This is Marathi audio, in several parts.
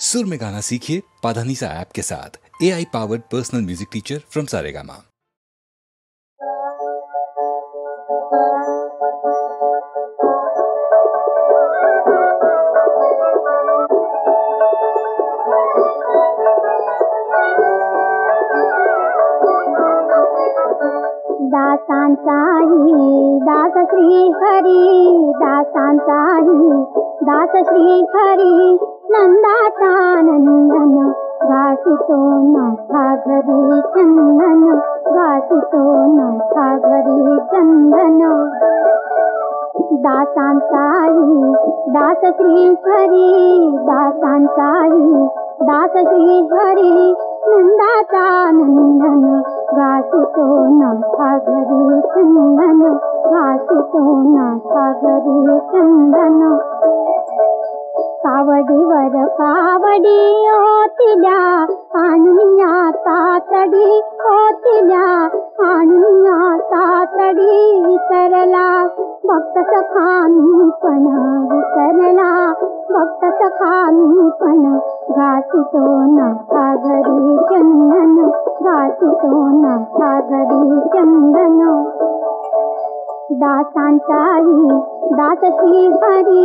सुर में गाना सीखिए पाधानीसा ऐप के साथ। AI powered personal music teacher from Saregama. दासांचाही दास श्री हरी, दासांचाही दास श्री हरी, नंदाचा नंदन गाशितो नाथा घरी चंदन, गाशितो नाथा घरी चंदन। दासांचाही दास श्री हरी, दासांचाही दास श्री हरी, नंदाचा नंदन गाशितो नाथा घरी चंदन, गाशितो नाथा घरी चंदन। कावडीवर कावडी ओतिल्या, आणूया तातडी ओतिल्या, आणूया तातडी। विसरला भक्त सखा मी पण, विसरला भक्त सखा मी पण, गाशितो नाथा घरी चंदन, गाशितो नाथा घरी चंदन। दासांचाही दास श्री हरी,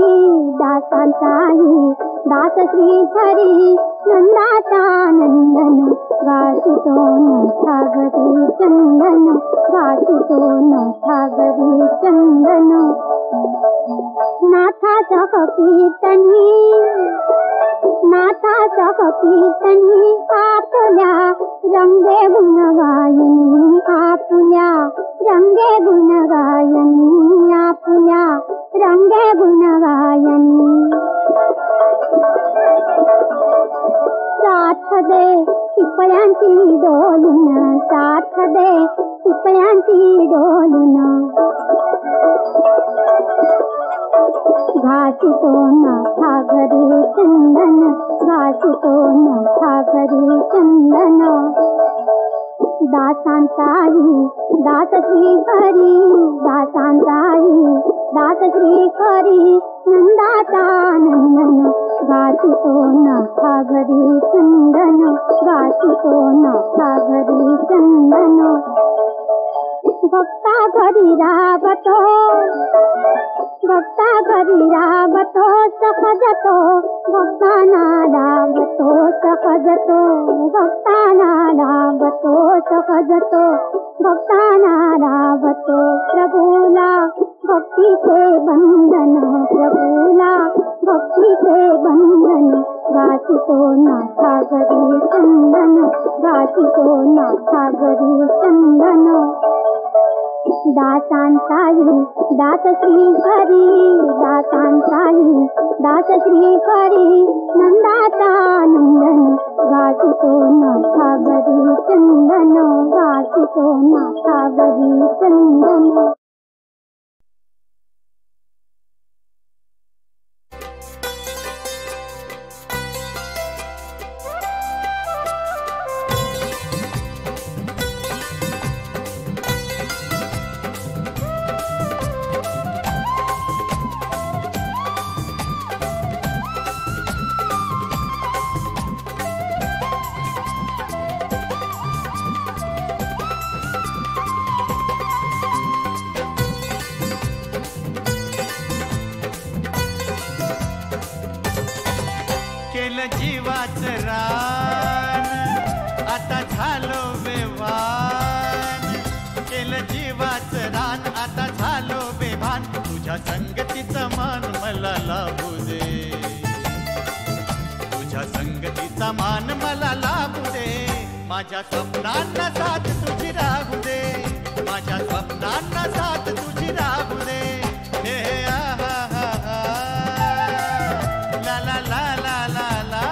दासांचाही दास श्री हरी, नंदाचा नंदन गाशितो नाथा घरी चंदन, गाशितो नाथा घरी चंदन। नाथाचा कीर्तनी, नाथाचा कीर्तनी, आपल्या रंगे गुण गायनी, आपल्या रंगे गुण गायनी, आपल्या रंगे गुण गायनी। साथ दे चिपळ्यांची डोलून, साथ दे चिपळ्यांची डोलून, गाशितो नाथा घरी चंदन, गाशितो नाथा घरी चंदन। दासांचाही दास श्री हरी, दासांचाही दास श्री हरी, नंदाचा नंदन गाशितो नाथा घरी चंदन, गाशितो नाथा घरी चंदन। भक्ता घरी राबतो, भक्ता घरी राबतो सहजतो, भक्ताना लाभतो सहजतो, भक्ताना लाभतो सहजतो, भक्ताना लाभतो। प्रभूला भक्तीचे बंधन, प्रभूला भक्तीचे बंधन, गाशितो नाथा घरी चंदन, गाशितो नाथा घरी चंदन। दासांचाही दास श्री हरी, दासांचाही दास श्री हरी, नंदाचा नंदन गाशितो नाथा घरी चंदन, गाशितो नाथा घरी चंदन। जीवाचं रान आता झालो बेभान, केलं जीवाचं रान आता झालो बेभान। तुझ्या संगतीचा मान मला लाभू दे, तुझ्या संगतीचा मान मला लाभू दे। माझ्या स्वप्नांना साथ तुझी राहू दे, माझ्या स्वप्नांना साथ तुझी राहू दे। हे आहा हा हा, ला ला ला ला ला ला।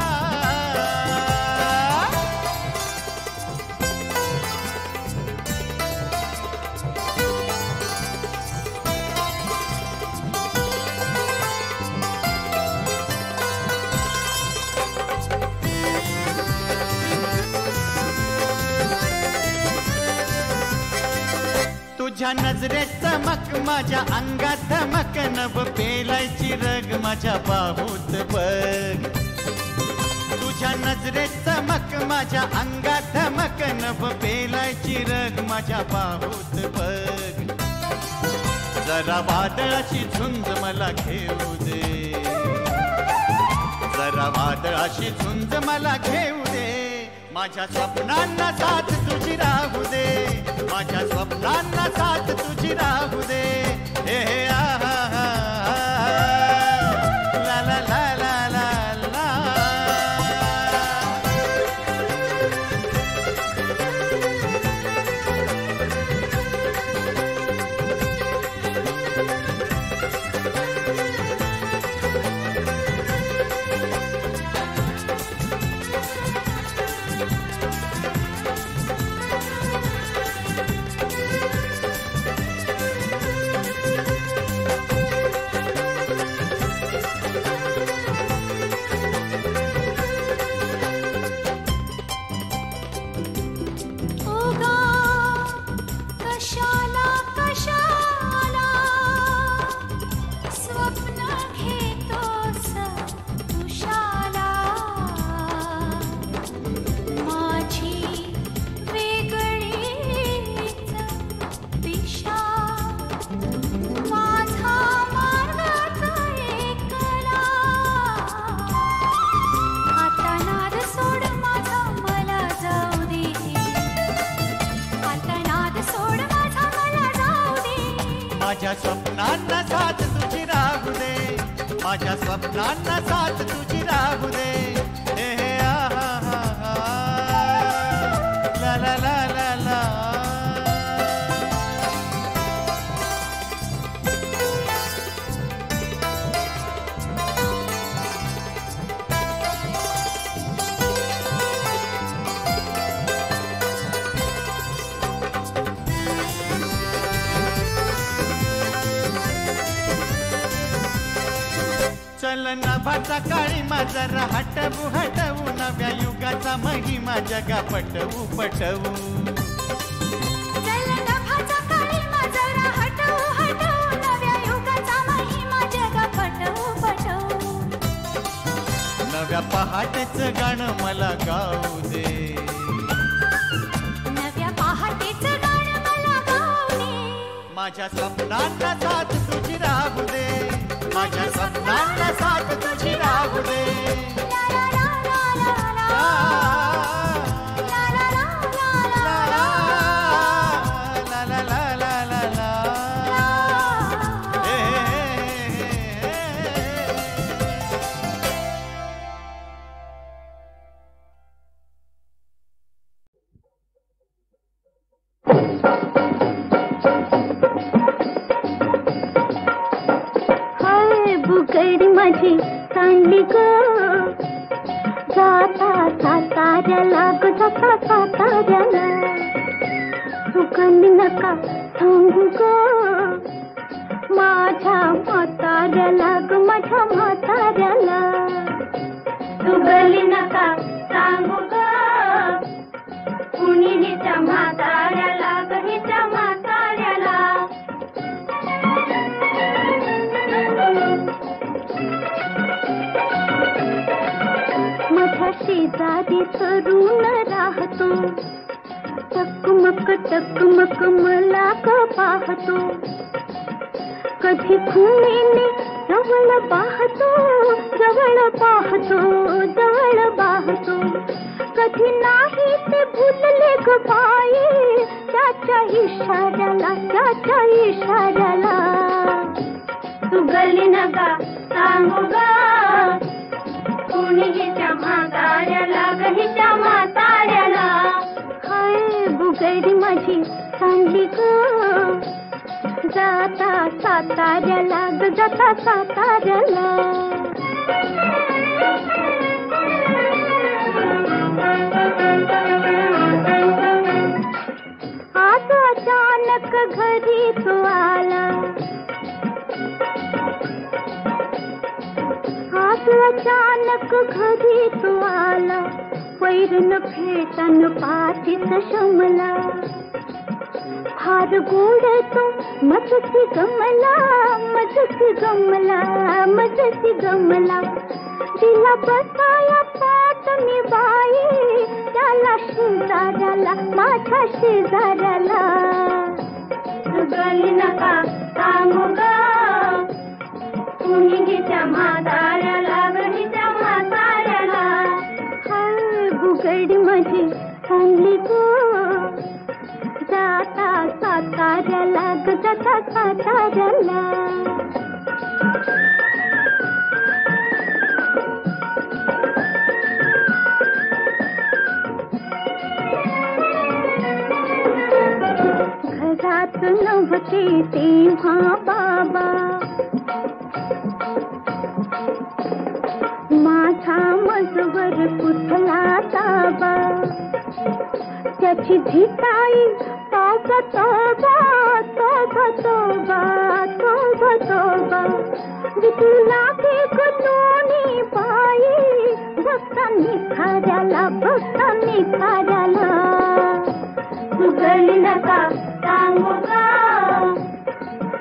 तुझ्या नजरेत चमक, माझ्या अंगात धमक, नभ पेलायची रग माझ्या बाहूत बघ। तुझ्या नजरेत चमक माझ्या अंगात धमक नभ पेलायची रग माझ्या बाहूत बघ जरा वादळाची झुंज मला घेऊ दे जरा वादळाची झुंज मला घेऊ दे माझ्या स्वप्नांना साथ तुझी राहू दे माझ्या स्वप्नांना साथ तुझी राहू दे हे हे आहा ला ला ला ला ला ला माझ्या स्वप्नांना साथ तुझी राहू दे माझ्या स्वप्नांना साथ तुझी राहू दे हे हे आहा ला ला ला ला ला चल नभाचा काळीमा जरा हटवू हटवू नव्या युगाचा महिमा जगा पटवू पटवू चल नभाचा काळीमा जरा हटवू हटवू नव्या युगाचा महिमा जगा पटवू पटवू नव्या पहाटेचं गाणं मला गाऊ दे नव्या पहाटेचं गाणं मला गाऊ दे माझ्या स्वप्नांना साथ तुझी राहू दे माझ्या स्वप्नांना साथ तुझी राहू दे ला ला ला ला ला ला ला ला ला ला ला ला बुगडी माझी सांडली ग जाता साताऱ्याला ग जाता साताऱ्याला सुगंधी नका सांगू ग माझ्या म्हाताऱ्याला ग माझ्या म्हाताऱ्याला सुगंधी नका सांगू ग कुणी हिच्या म्हाताऱ्याला ग हिच्या म्हाताऱ्याला माझ्या शेजारी तरुण राहतो टकमक मला ग पाहतो कधी खुणेने जवळ पाहतो जवळ पाहतो कधी नाही ते भुलले ग बाई त्याच्या इशाऱ्याला तू गली नका सांगू ग कुणी हिच्या म्हाताऱ्याला ग हिच्या म्हाताऱ्याला हाय बुगडी माझी सांडली ग जाता साताऱ्याला ग जाता साताऱ्याला आज अचानक घरी तो आला आज अचानक घरी तो आला पैरन फेटन पाठीत शमला फार गोड तो मजसी गमला दिला बसाया पाट मी शेजाऱ्याला माझ्या शेजाऱ्याला गली नका सांगू ग कुणीच्या म्हाताऱ्याला गणीच्या म्हाताऱ्याला हाय बुगडी माझी चांगली गो जाता साताऱ्याला ग जाता साताऱ्याला घरात नव्हते तेव्हा बाबा माझा मजवर कुठला ताबा त्याची झिताई तोबा तोबा तोबा तोबा तोबा तोबा विठूला दोन्ही पायी भक्तांनी खाऱ्याला भक्तांनी खाऱ्याला गली नका सांगू ग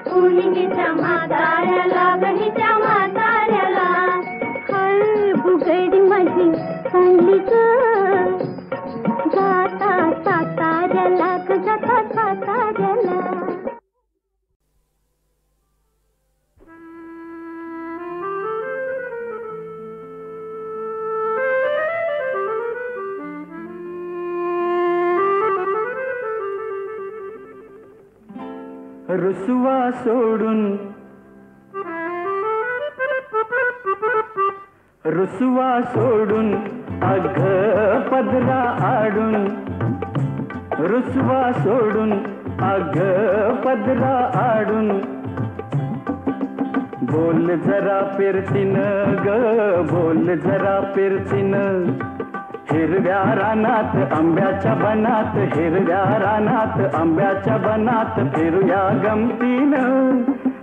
कुणीच्या म्हाताऱ्याला गणीच्या म्हाताऱ्याला हाय बुगडी माझी चांगली ग जाता साताऱ्याला ग जाता साताऱ्याला रुसवा सोडून रुसवा सोडून अघ पदरा आडून रुसवा सोडून अघ पदरा आडून बोल जरा फिरतीन ग बोल जरा फिरतीन हिरव्या रानात आंब्याच्या बनात हिरव्या रानात आंब्याच्या बनात फिरूया गमतीन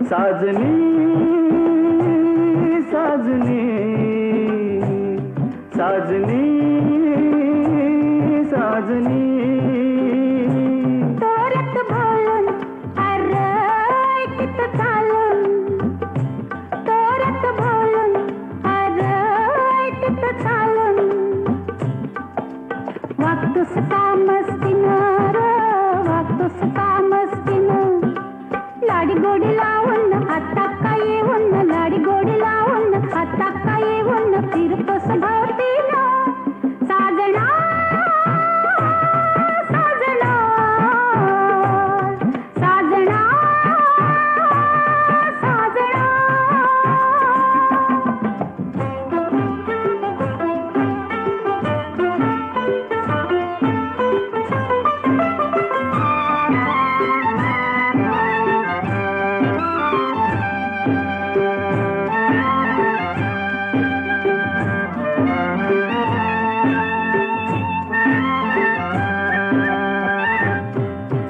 साजनी साजनी साजनी साजनी तोरत बोलून अरे किती चालून तोरत बोलून अरे किती चालून वागतोस का मस्तीनं वागतोस का मस्तीनं लाडी गोडी लावून आता काय येऊन लाडी गोडी लावून आता काय येऊन फिरतोस भोवतीनं साजना साजना साजना साजना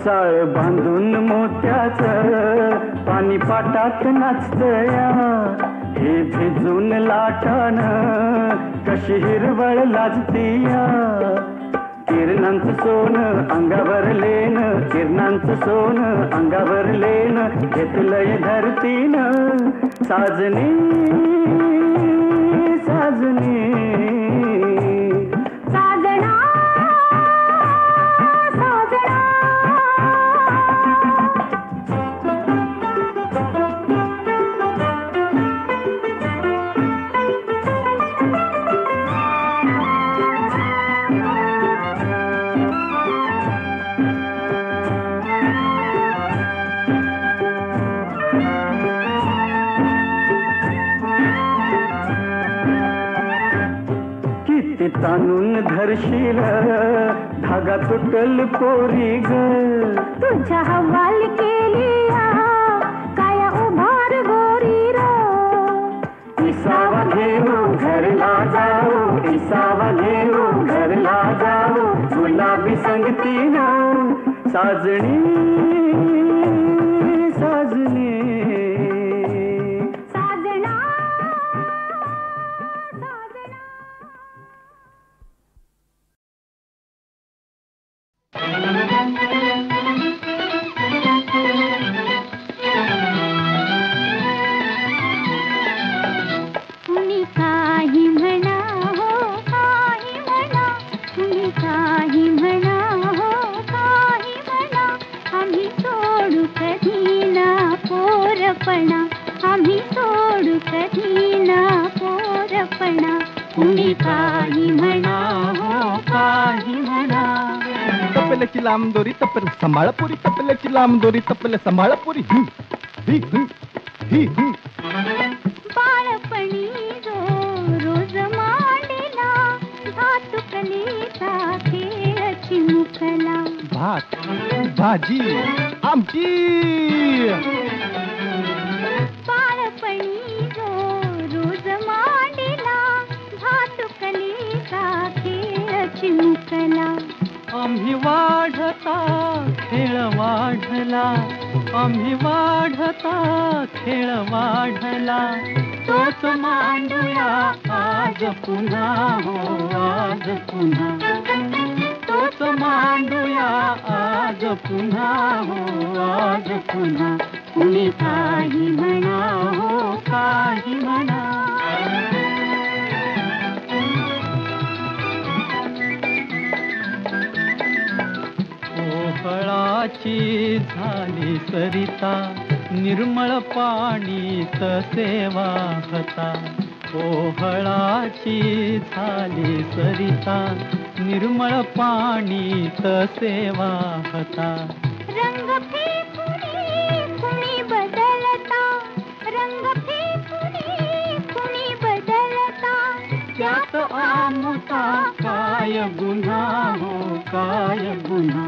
चाळ बांधून मोत्याचं पाणी पाटात नाचतया हे भिजून लाटान कशी हिरवळ लाजतीया किरणांचं सोनं अंगावर लेन किरणांचं सोनं अंगावर लेन घेतलंय धरतीनं साजनी साजनी साजना साजना किती ताणून धरशील धागा तुटल पोरी ग तुझ्या हवाल केली काया उभार गोरी र इसावा घेऊ घरला जाऊ इसावा घेऊ घरला जाऊ गुलाबी संगतीनं साजणी साजणी साजना कुणी काही म्हणा हो काही म्हणा कुणी काही म्हणा हो काही म्हणा हो काही म्हणा. तपल्याची लांब दोरी तपल सांभाळपुरी, तपल्याची लांब दोरी तपल सांभाळपुरी. बाळपणी जो रोज मांडला भातुकलीचा खेळ चिमुकला. भात भाजी आमची. बाळपणी जो रोज मांडला भातुकलीचा खेळ चिमुकला. आम्ही वाढता खेळ वाढला, आम्ही वाढता खेळ वाढला. तोच मांडूया आज पुन्हा हो आज पुन्हा. तोच मांडूया आज पुन्हा हो आज पुन्हा. कुणी काही म्हणा हो काही म्हणा. ओहळाची झाली सरिता, निर्मळ पाणी तसे वाहता. ओहळाची झाली सरिता, निर्मळ पाणी तसे वाहता. रंग फेकुनी कुणी बदलता, रंग फेकुनी कुणी बदलता. त्यात आमुता काय गुन्हा हो काय गुन्हा.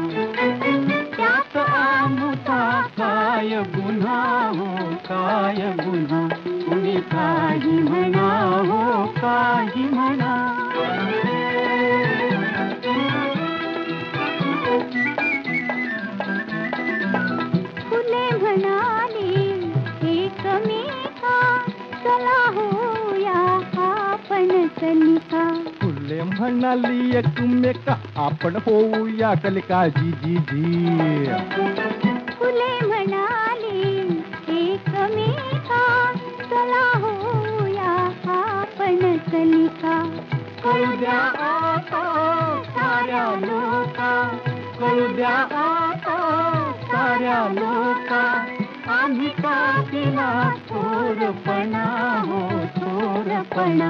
त्यात आमुता काय गुन्हा हो काय गुन्हा. कुणी काही म्हणा हो काही म्हणा. फुले म्हणाली एकमेका, चला होऊया आपण कलिका. फुले म्हणाली एकमेका आपण होऊया कलिका. जी जी जी. फुले म्हणाली एकमेका, चला होऊया आपण कलिका. कळू द्या आता साऱ्या लोका, कळू द्या आता साऱ्या लोका. आम्ही का केला थोरपणा हो थोरपणा.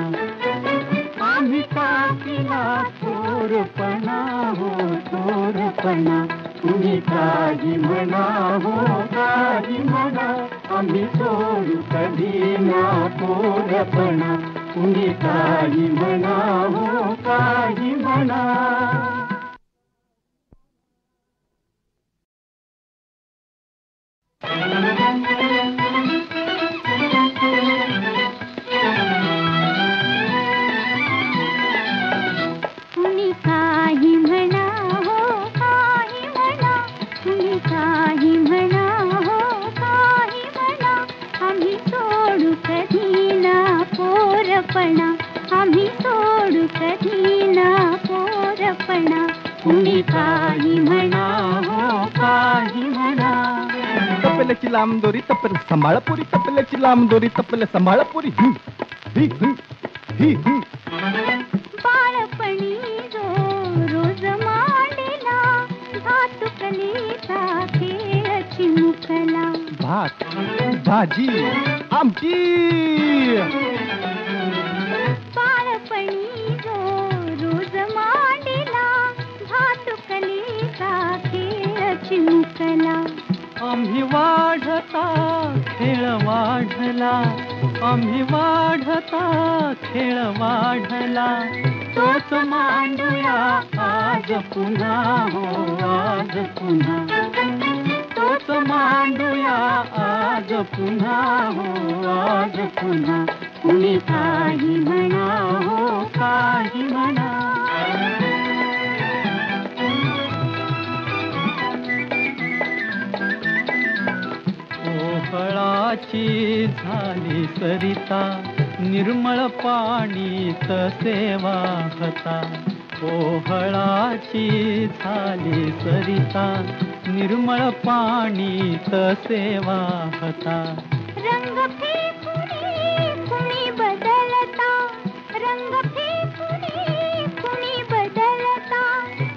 आम्ही का केला थोरपणा हो थोरपणा. तुम्ही काही म्हणा हो काही म्हणा. आम्ही सोडू कधी ना थोरपणा. तुम्ही काही म्हणा हो काही म्हणा. कुणी काही म्हणा हो काही म्हणा. कुणी काही म्हणा हो काही म्हणा. आम्ही सोडू कधी ना पोरपणा. आम्ही सोडू कधी ना पोरपणा. कुणी काही म्हणा हो काही म्हणा. तपल्याची लांब दोरी तपल सांभाळपुरी, तपल्याची लांब दोरी तपल सांभाळपुरी. बाळपणी जो रोज मांडला भातुकलीचा खेळ चिमुकला. भात भाजी आमची. बाळपणी जो रोज मांडला भातुकलीचा खेळ चिमुकला. आम्ही वाढता खेळ वाढला, आम्ही वाढता खेळ वाढला. तोच मांडूया आज पुन्हा हो आज पुन्हा. तोच मांडूया आज पुन्हा हो आज पुन्हा. कुणी काही म्हणा हो काही म्हणा. ओहळाची झाली सरिता, निर्मळ पाणी तसे वाहता. ओहळाची झाली सरिता, निर्मळ पाणी तसे वाहता. रंग फेकुनी कुणी बदलता, रंग फेकुनी कुणी बदलता.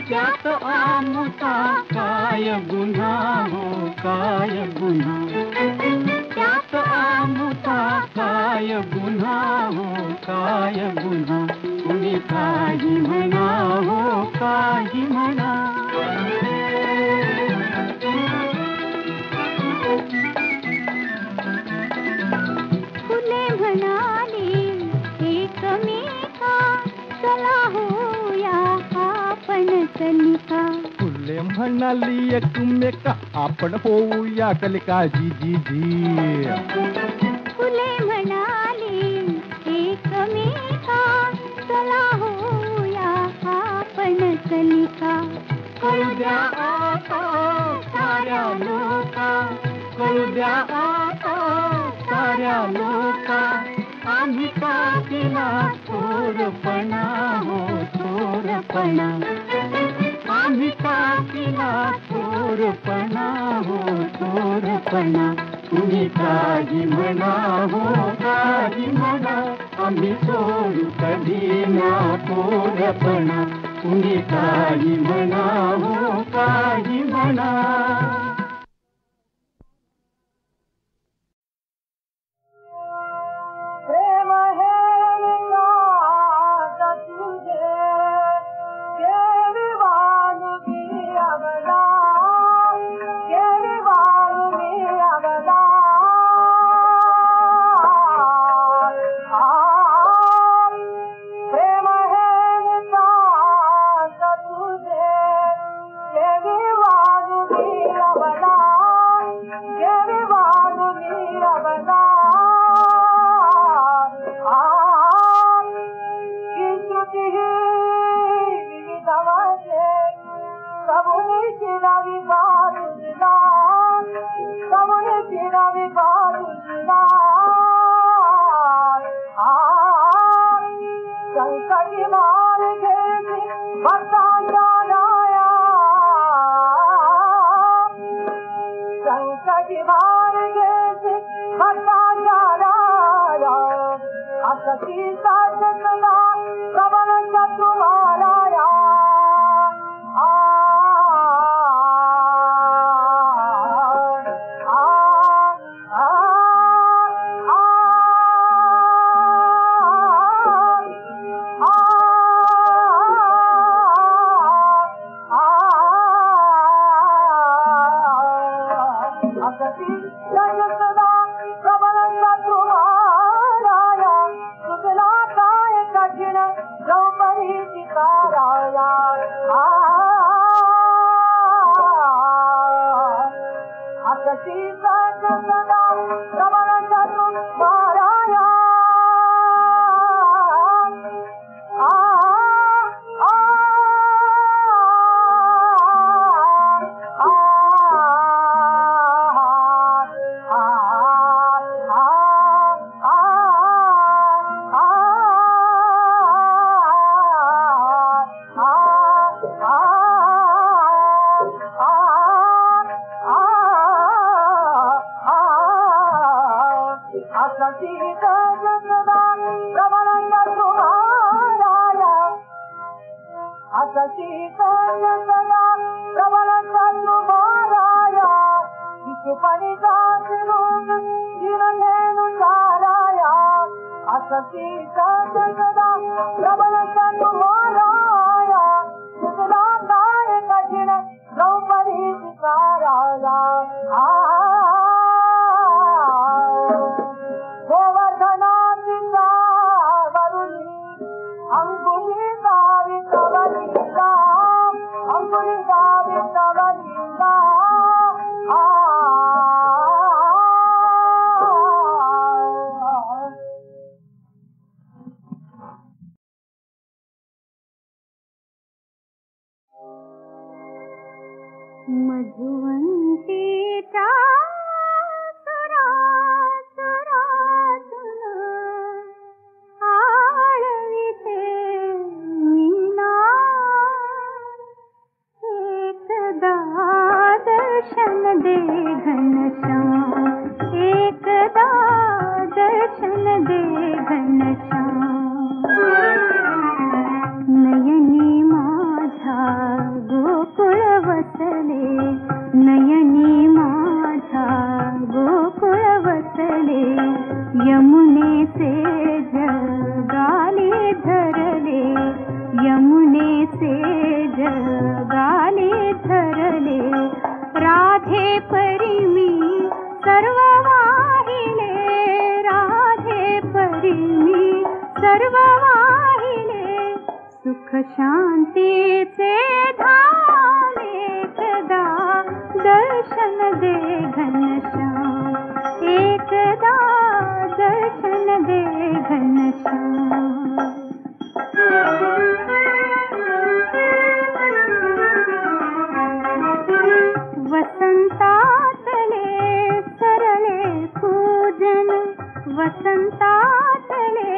त्यात आमुता काय गुन्हा हो काय गुन्हा. त्यात आमुता काय गुन्हा हो काय गुन्हा. कुणी काही म्हणा हो काही म्हणा. फुले म्हणाली एकमेका चला होऊया आपण कलिका. फुले म्हणाली एकमेका आपण होऊया कलिका जी जी जी. फुले म्हणाली एकमेका चला होऊया आपण कलिका. कळू द्या आता साऱ्या लोका, कळू द्या आता साऱ्या लोका, आम्ही का केला चोरपणा हो चोरपणा, आम्ही का केला चोरपणा हो चोरपणा. तुम्ही काही म्हणा हो काही म्हणा, आम्ही सोडू कधी ना चोरपणा. तुम्ही काही म्हणा हो काही म्हणा. प्रेम हे नाद तुझे केवी वाणुकी अबला, केवी वाणुकी अबला. प्रेम हे नाद तुझे केवी वाणुकी अबला, केवी वाणुकी अबला. संकटी मार घेती भक्तांचा राया, संकटी मार घेती भक्तांचा राया. असती साधना कमल तुम्हाराया. मधुवंतीच्या सुरातून आळविते मीना, एकदा दर्शन दे घनश्याम, एकदा दर्शन दे घनश्याम. नयनी माझ्या गोकुळ वसले, नयनी माझ्या से जगाले धरले राधे परी मी सर्व वाहिले राधे परी मी सर्व वाहिले सुख शांतीचे धाम एकदा दर्शन दे घनश्याम एकदा दर्शन दे घनश्याम वसंतातले सरले पूजन वसंतातले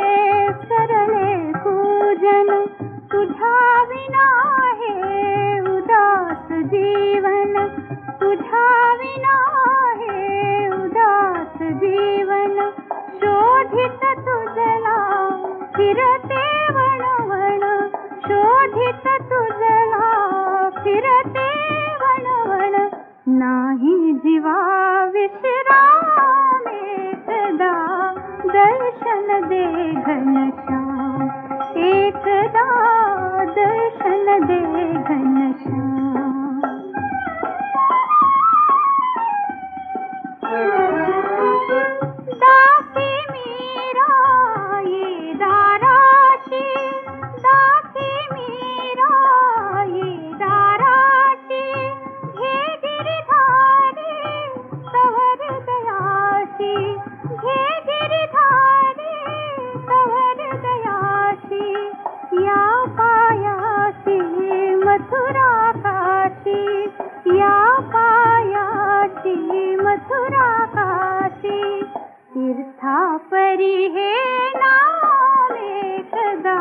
सरले पूजन तुझ्या विना हे उदास जीवन तुझ्या विना हे उदास जीवन शोधित तुझला फिरते वणवण शोधित तुझला फिरते वणवण नाही जीवा विश्राम एकदा दर्शन दे घनश्याम एकदा दर्शन दे घनश्याम दासी मीरा ये दाराची दासी मीरा ये दाराची घे गिरिधारी तवर दयाशी घे गिरिधारी तवर दयाशी या पायासी मथुरा काशी या पायासी मथुरा काशी तीर्था परी हे नाम एकदा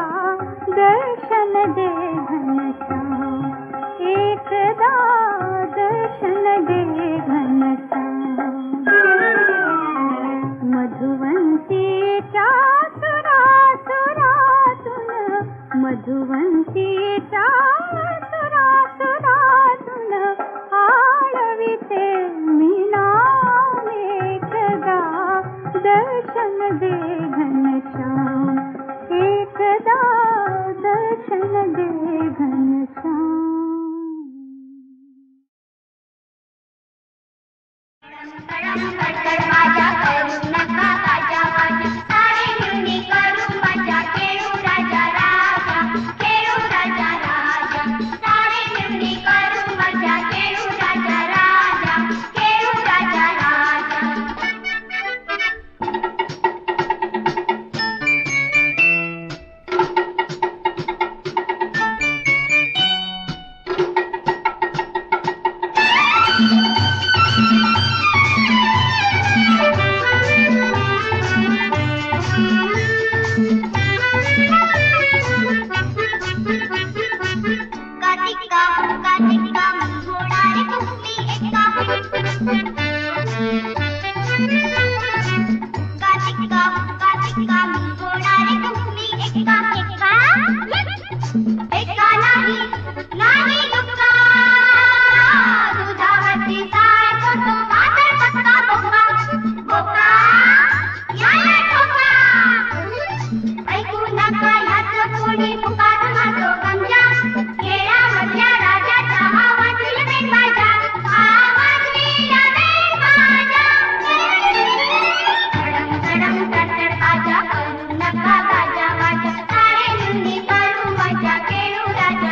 दर्शन दे घनश्याम एकदा दर्शन दे घनश्याम मधुवंतीच्या सुरासुरातून मधुवंतीच्या सुरासुरातून आळविते मी नाम एकदा दर्शन दे घनश्याम एकदा दर्शन दे घनश्याम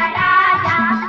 राजा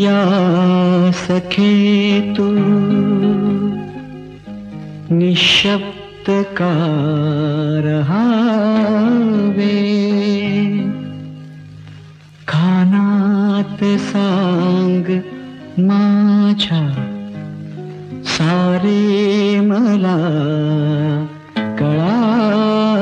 या सखे तू निशब्द का रहावे, कानात सांग माझ्या सारे मला कळावे.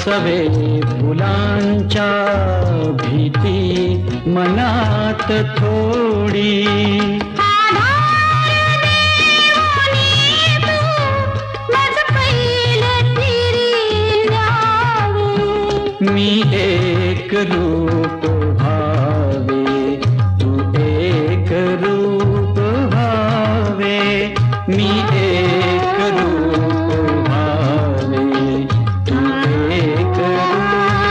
सवे फुलांच्या भीती मनात थोडी, मी एक रूप भावे तू एक रूप भावे, मी एक रूप भावे तू एक रूप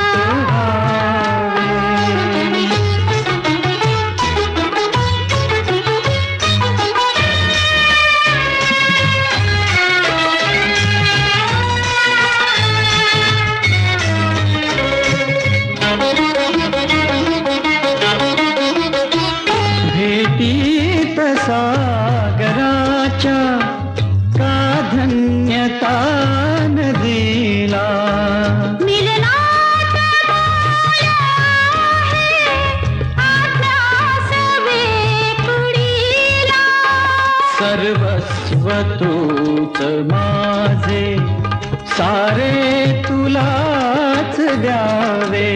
भावे. भेटीत सागराच्या का धन्यता नदीला, सर्वस्व तूच माझे सारे तुलाच द्यावे.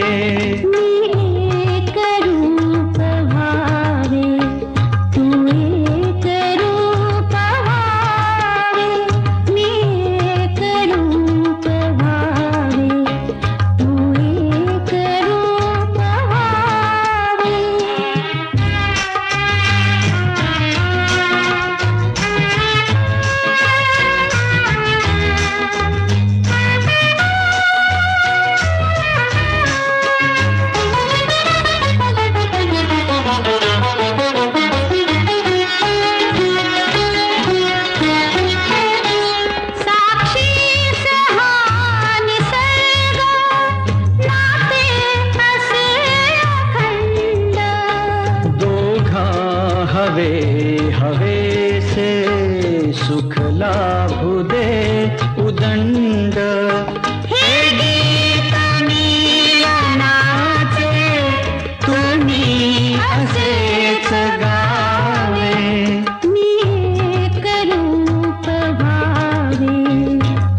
हवे हवे से सुख लाभू दे उदंड, हे गीत मिलनाचे तुम्ही असेच गावे. मी एक रूप भावे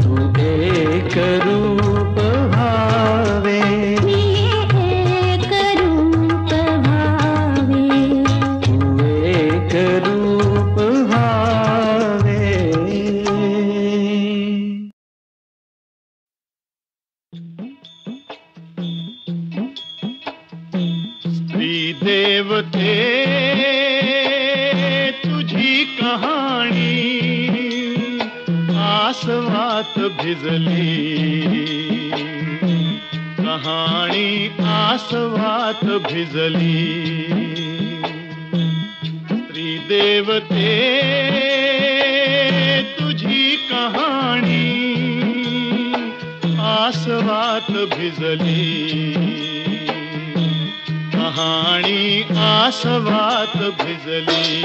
तू एक रूप भावे, मी एक रूप भावे एक रूप भावे. स्त्री देवते तुझी कहाणी आसवात भिजली, कहाणी आसवात भिजली. स्त्री देवते आसवात भिजली, कहाणी आसवात भिजली.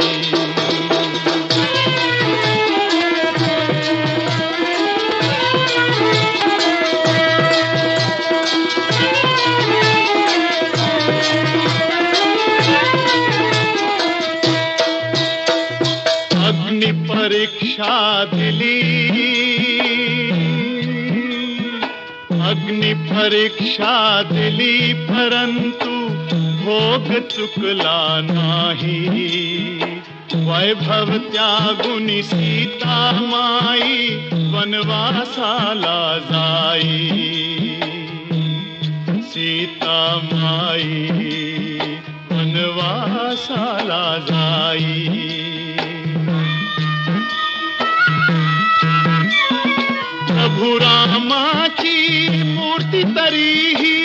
अग्नि परीक्षा दिली, अग्नि परीक्षा दिली, परंतु भोग चुकला नाही. वैभव त्यागुनी सीता माई वनवासाला जाई. सीता माई वनवासाला जाई. प्रभु रामाची मूर्ती तरीही,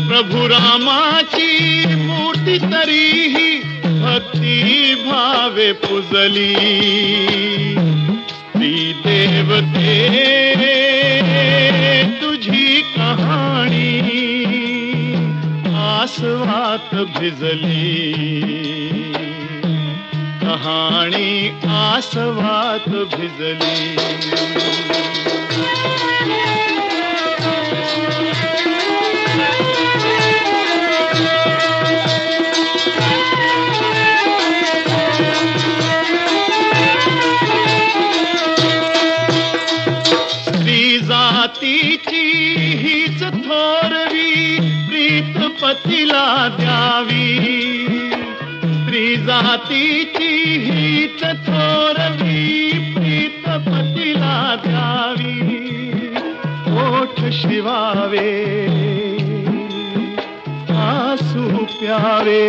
प्रभु रामाची मूर्ती तरीही भक्ती भावे पुजली. स्त्री देवते तुझी कहाणी आसवात भिजली, कहाणी आसवात भिजली. स्त्री जातीची हीच थोरवी प्रीत पतीला द्यावी. स्त्री जातीची हीच थोरवी प्रीत पतीला द्यावी. ओठ शिवावे आसू प्यावे,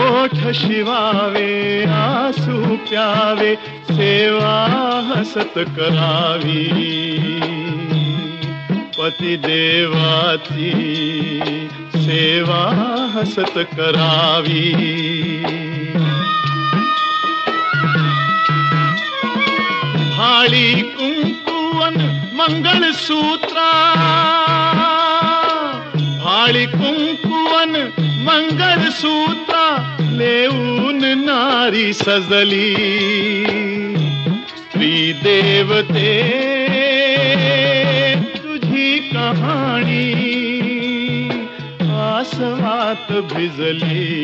ओठ शिवावे आसू प्यावे. सेवा हसत करावी, पती देवाची सेवा हसत करावी. भाळी कुंकुवन मंगळसूत्रा, भाळी कुंकुवन मंगळसूत्रा लेऊन नारी सजली. स्त्री देवते तुझी कहाणी आसवात भिजली,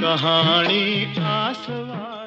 कहाणी आसवात